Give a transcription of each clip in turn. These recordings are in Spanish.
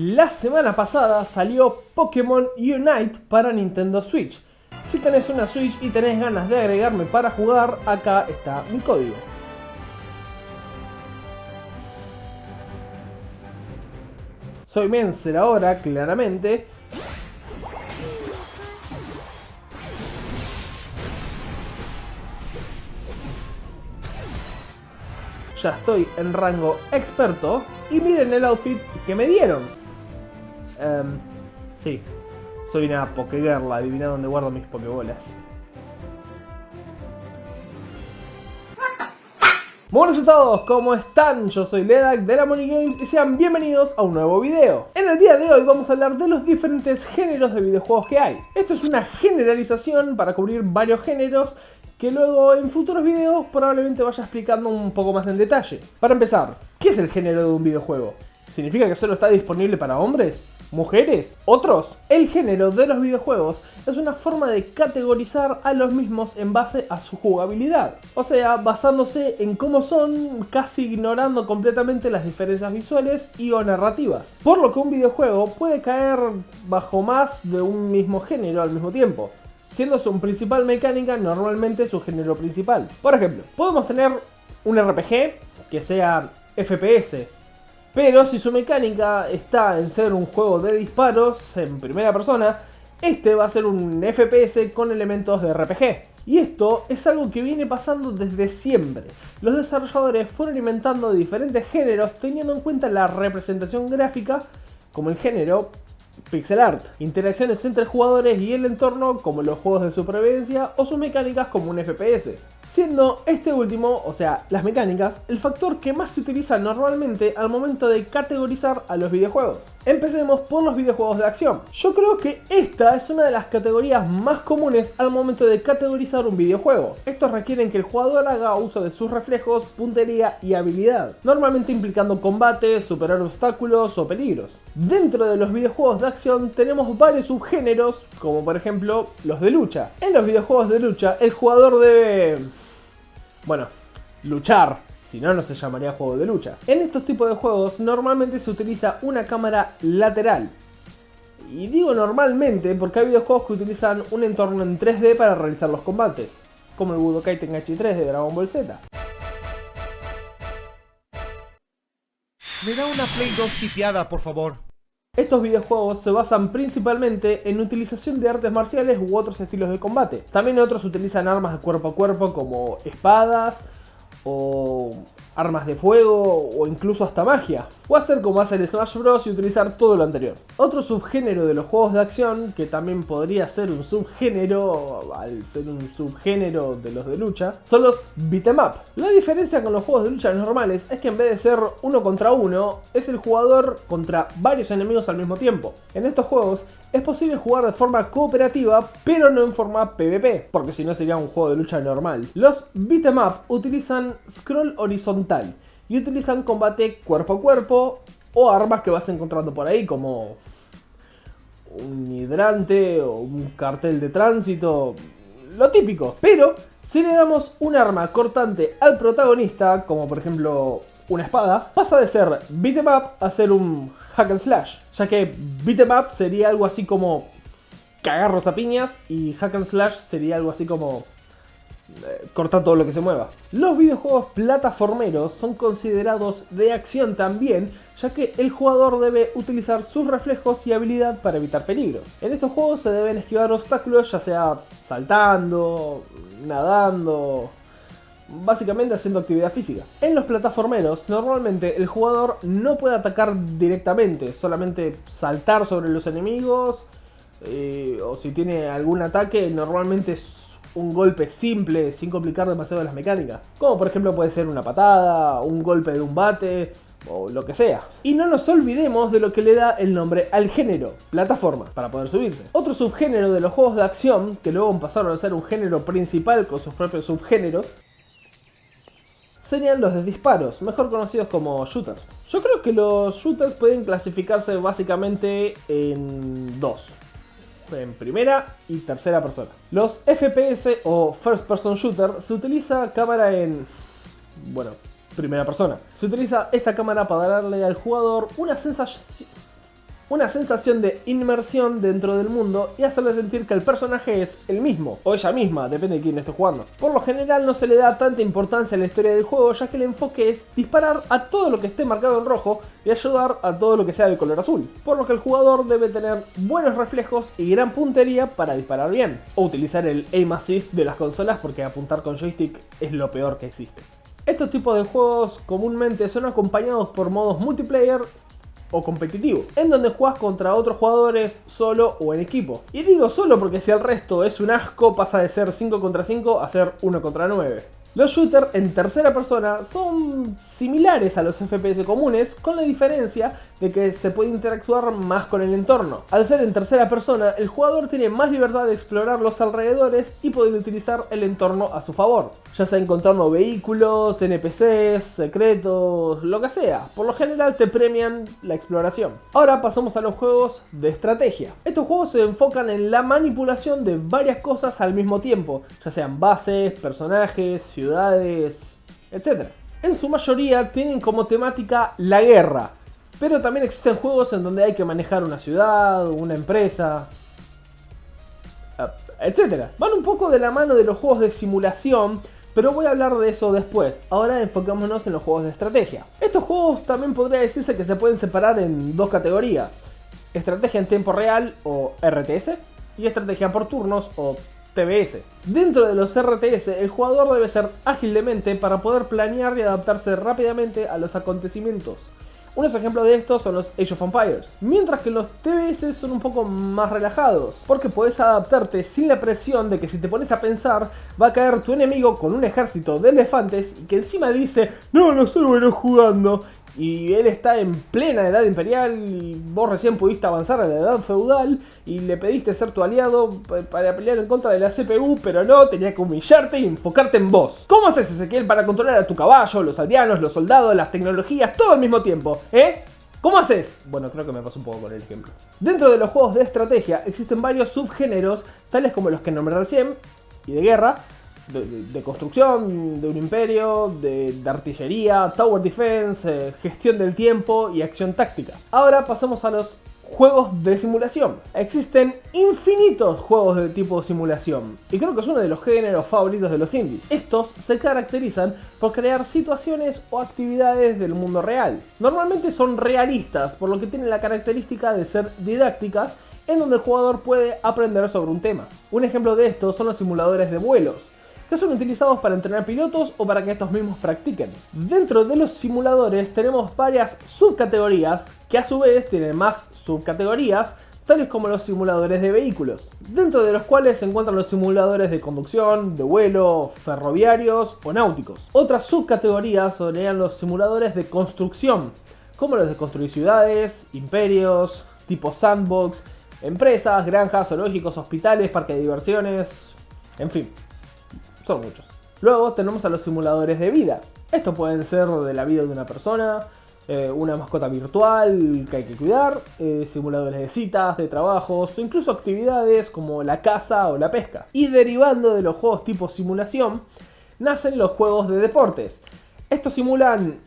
La semana pasada salió Pokémon Unite para Nintendo Switch. Si tenés una Switch y tenés ganas de agregarme para jugar, acá está mi código. Soy Mencer ahora, claramente. Ya estoy en rango experto. Y miren el outfit que me dieron. Sí, soy una Pokégirl, adivina dónde guardo mis Pokébolas. Buenos a todos, ¿cómo están? Yo soy Ledak de Lamoni Games y sean bienvenidos a un nuevo video. En el día de hoy vamos a hablar de los diferentes géneros de videojuegos que hay. Esto es una generalización para cubrir varios géneros que luego en futuros videos probablemente vaya explicando un poco más en detalle. Para empezar, ¿qué es el género de un videojuego? ¿Significa que solo está disponible para hombres? ¿Mujeres? ¿Otros? El género de los videojuegos es una forma de categorizar a los mismos en base a su jugabilidad. O sea, basándose en cómo son, casi ignorando completamente las diferencias visuales y o narrativas. Por lo que un videojuego puede caer bajo más de un mismo género al mismo tiempo, siendo su principal mecánica normalmente su género principal. Por ejemplo, podemos tener un RPG que sea FPS, pero si su mecánica está en ser un juego de disparos en primera persona, este va a ser un FPS con elementos de RPG. Y esto es algo que viene pasando desde siempre. Los desarrolladores fueron inventando diferentes géneros teniendo en cuenta la representación gráfica como el género pixel art, interacciones entre jugadores y el entorno como los juegos de supervivencia o sus mecánicas como un FPS. Siendo este último, o sea, las mecánicas, el factor que más se utiliza normalmente al momento de categorizar a los videojuegos. Empecemos por los videojuegos de acción. Yo creo que esta es una de las categorías más comunes al momento de categorizar un videojuego. Estos requieren que el jugador haga uso de sus reflejos, puntería y habilidad, normalmente implicando combate, superar obstáculos o peligros. Dentro de los videojuegos de acción tenemos varios subgéneros, como por ejemplo los de lucha. En los videojuegos de lucha el jugador debe, luchar, si no, no se llamaría juego de lucha. En estos tipos de juegos normalmente se utiliza una cámara lateral. Y digo normalmente porque hay videojuegos que utilizan un entorno en 3D para realizar los combates, como el Budokai Tenkaichi 3 de Dragon Ball Z. Me da una Play 2 chipeada, por favor. Estos videojuegos se basan principalmente en utilización de artes marciales u otros estilos de combate. También otros utilizan armas de cuerpo a cuerpo como espadas o armas de fuego o incluso hasta magia. O hacer como hace el Smash Bros y utilizar todo lo anterior. Otro subgénero de los juegos de acción, que también podría ser un subgénero al ser un subgénero de los de lucha, son los beat'em up. La diferencia con los juegos de lucha normales es que en vez de ser uno contra uno, es el jugador contra varios enemigos al mismo tiempo. En estos juegos es posible jugar de forma cooperativa, pero no en forma PvP, porque si no sería un juego de lucha normal. Los beat'em up utilizan scroll horizontal y utilizan combate cuerpo a cuerpo o armas que vas encontrando por ahí como un hidrante o un cartel de tránsito, lo típico. Pero si le damos un arma cortante al protagonista, como por ejemplo una espada, pasa de ser beat'em up a ser un hack and slash, ya que beat'em up sería algo así como cagarros a piñas y hack and slash sería algo así como cortar todo lo que se mueva. Los videojuegos plataformeros son considerados de acción también, ya que el jugador debe utilizar sus reflejos y habilidad para evitar peligros. En estos juegos se deben esquivar obstáculos, ya sea saltando, nadando, básicamente haciendo actividad física. En los plataformeros, normalmente el jugador no puede atacar directamente, solamente saltar sobre los enemigos, o si tiene algún ataque, normalmente es un golpe simple, sin complicar demasiado las mecánicas. Como por ejemplo puede ser una patada, un golpe de un bate, o lo que sea. Y no nos olvidemos de lo que le da el nombre al género, plataformas, para poder subirse. Otro subgénero de los juegos de acción, que luego pasaron a ser un género principal con sus propios subgéneros, serían los de disparos, mejor conocidos como shooters. Yo creo que los shooters pueden clasificarse básicamente en dos: en primera y tercera persona. Los FPS o First Person Shooter se utiliza cámara en, primera persona. Se utiliza esta cámara para darle al jugador una sensación una sensación de inmersión dentro del mundo y hacerle sentir que el personaje es el mismo, o ella misma, depende de quién esté jugando. Por lo general no se le da tanta importancia a la historia del juego, ya que el enfoque es disparar a todo lo que esté marcado en rojo y ayudar a todo lo que sea de color azul, por lo que el jugador debe tener buenos reflejos y gran puntería para disparar bien, o utilizar el aim assist de las consolas porque apuntar con joystick es lo peor que existe. Estos tipos de juegos comúnmente son acompañados por modos multiplayer o competitivo, en donde jugás contra otros jugadores solo o en equipo. Y digo solo porque si el resto es un asco, pasa de ser 5 contra 5 a ser 1 contra 9. Los shooters en tercera persona son similares a los FPS comunes, con la diferencia de que se puede interactuar más con el entorno. Al ser en tercera persona, el jugador tiene más libertad de explorar los alrededores y poder utilizar el entorno a su favor, ya sea encontrando vehículos, NPCs, secretos, lo que sea. Por lo general te premian la exploración. Ahora pasamos a los juegos de estrategia. Estos juegos se enfocan en la manipulación de varias cosas al mismo tiempo, ya sean bases, personajes, ciudades, etc. En su mayoría tienen como temática la guerra, pero también existen juegos en donde hay que manejar una ciudad, una empresa, etc. Van un poco de la mano de los juegos de simulación, pero voy a hablar de eso después. Ahora enfocémonos en los juegos de estrategia. Estos juegos también podría decirse que se pueden separar en dos categorías: estrategia en tiempo real o RTS y estrategia por turnos o TBS. Dentro de los RTS, el jugador debe ser ágil de mente para poder planear y adaptarse rápidamente a los acontecimientos. Unos ejemplos de estos son los Age of Empires, mientras que los TBS son un poco más relajados, porque puedes adaptarte sin la presión de que si te pones a pensar va a caer tu enemigo con un ejército de elefantes y que encima dice no solo vengo jugando, y él está en plena edad imperial y vos recién pudiste avanzar a la edad feudal y le pediste ser tu aliado para pelear en contra de la CPU, pero no, tenía que humillarte y enfocarte en vos. ¿Cómo haces, Ezequiel, para controlar a tu caballo, los aldeanos, los soldados, las tecnologías, todo al mismo tiempo? ¿Cómo haces? Bueno, creo que me pasó un poco con el ejemplo. Dentro de los juegos de estrategia existen varios subgéneros, tales como los que nombré recién, y de guerra, de construcción, de un imperio, de artillería, tower defense, gestión del tiempo y acción táctica. Ahora pasamos a los juegos de simulación. Existen infinitos juegos de tipo simulación y creo que es uno de los géneros favoritos de los indies. Estos se caracterizan por crear situaciones o actividades del mundo real. Normalmente son realistas, por lo que tienen la característica de ser didácticas, en donde el jugador puede aprender sobre un tema. Un ejemplo de esto son los simuladores de vuelos, que son utilizados para entrenar pilotos o para que estos mismos practiquen. Dentro de los simuladores tenemos varias subcategorías que a su vez tienen más subcategorías, tales como los simuladores de vehículos, dentro de los cuales se encuentran los simuladores de conducción, de vuelo, ferroviarios o náuticos. Otras subcategorías serían los simuladores de construcción, como los de construir ciudades, imperios, tipo sandbox, empresas, granjas, zoológicos, hospitales, parques de diversiones, en fin. Son muchos. Luego tenemos a los simuladores de vida. Estos pueden ser de la vida de una persona, una mascota virtual que hay que cuidar, simuladores de citas, de trabajos o incluso actividades como la caza o la pesca. Y derivando de los juegos tipo simulación, nacen los juegos de deportes. Estos simulan,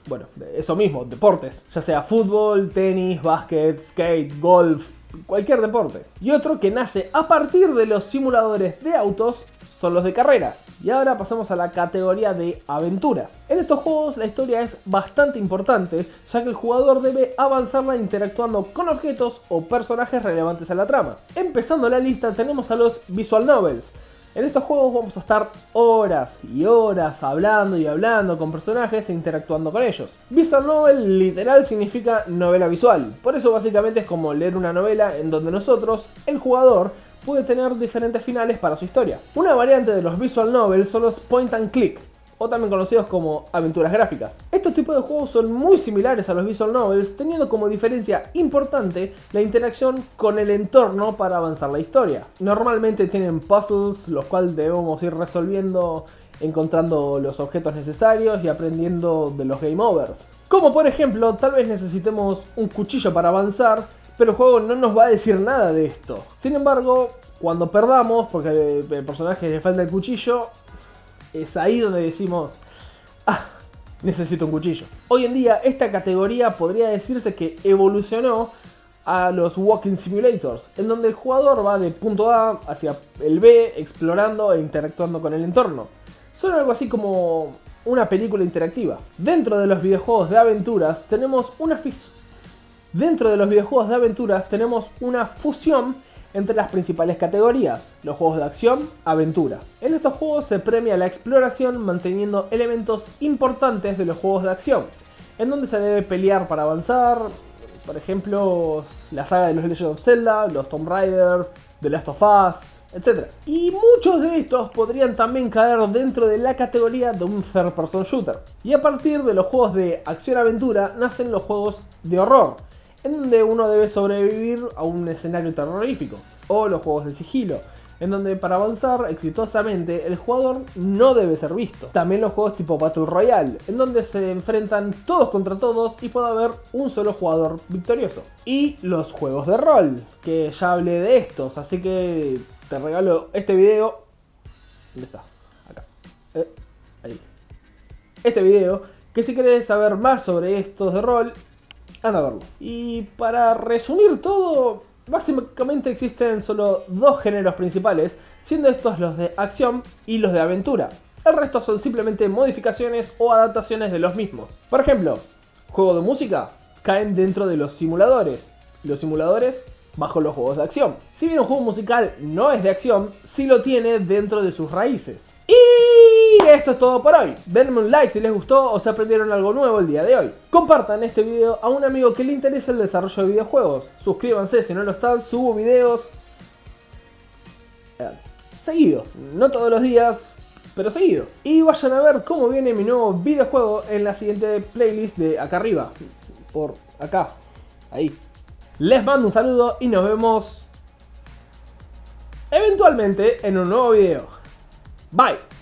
bueno, eso mismo, deportes, ya sea fútbol, tenis, básquet, skate, golf, cualquier deporte. Y otro que nace a partir de los simuladores de autos son los de carreras. Y ahora pasamos a la categoría de aventuras. En estos juegos la historia es bastante importante, ya que el jugador debe avanzarla interactuando con objetos o personajes relevantes a la trama. Empezando la lista tenemos a los visual novels. En estos juegos vamos a estar horas y horas hablando y hablando con personajes e interactuando con ellos. Visual novel literal significa novela visual, por eso básicamente es como leer una novela en donde nosotros, el jugador, puede tener diferentes finales para su historia. Una variante de los visual novels son los point and click, o también conocidos como aventuras gráficas. Estos tipos de juegos son muy similares a los visual novels, teniendo como diferencia importante la interacción con el entorno para avanzar la historia. Normalmente tienen puzzles, los cuales debemos ir resolviendo encontrando los objetos necesarios y aprendiendo de los game overs. Como por ejemplo, tal vez necesitemos un cuchillo para avanzar, pero el juego no nos va a decir nada de esto. Sin embargo, cuando perdamos, porque el personaje le falta el cuchillo, es ahí donde decimos, necesito un cuchillo. Hoy en día esta categoría podría decirse que evolucionó a los Walking Simulators, en donde el jugador va de punto A hacia el B, explorando e interactuando con el entorno. Son algo así como una película interactiva. Dentro de los videojuegos de aventuras tenemos una fusión entre las principales categorías, los juegos de acción, aventura. En estos juegos se premia la exploración manteniendo elementos importantes de los juegos de acción, en donde se debe pelear para avanzar, por ejemplo, la saga de los Legend of Zelda, los Tomb Raider, The Last of Us, etc. Y muchos de estos podrían también caer dentro de la categoría de un third person shooter. Y a partir de los juegos de acción-aventura nacen los juegos de horror, en donde uno debe sobrevivir a un escenario terrorífico, o los juegos de sigilo, en donde para avanzar exitosamente el jugador no debe ser visto. También los juegos tipo Battle Royale, en donde se enfrentan todos contra todos y puede haber un solo jugador victorioso. Y los juegos de rol, que ya hablé de estos, así que te regalo este video. ¿Dónde está? Acá. Ahí. Este video, que si querés saber más sobre estos de rol, anda a verlo. Y para resumir todo, básicamente existen solo dos géneros principales, siendo estos los de acción y los de aventura. El resto son simplemente modificaciones o adaptaciones de los mismos. Por ejemplo, juegos de música caen dentro de los simuladores. Los simuladores bajo los juegos de acción. Si bien un juego musical no es de acción, sí lo tiene dentro de sus raíces. Y esto es todo por hoy. Denme un like si les gustó o se aprendieron algo nuevo el día de hoy. Compartan este video a un amigo que le interese el desarrollo de videojuegos. Suscríbanse si no lo están, subo videos seguido. No todos los días, pero seguido. Y vayan a ver cómo viene mi nuevo videojuego en la siguiente playlist de acá arriba. Por acá. Ahí. Les mando un saludo y nos vemos eventualmente en un nuevo video. Bye.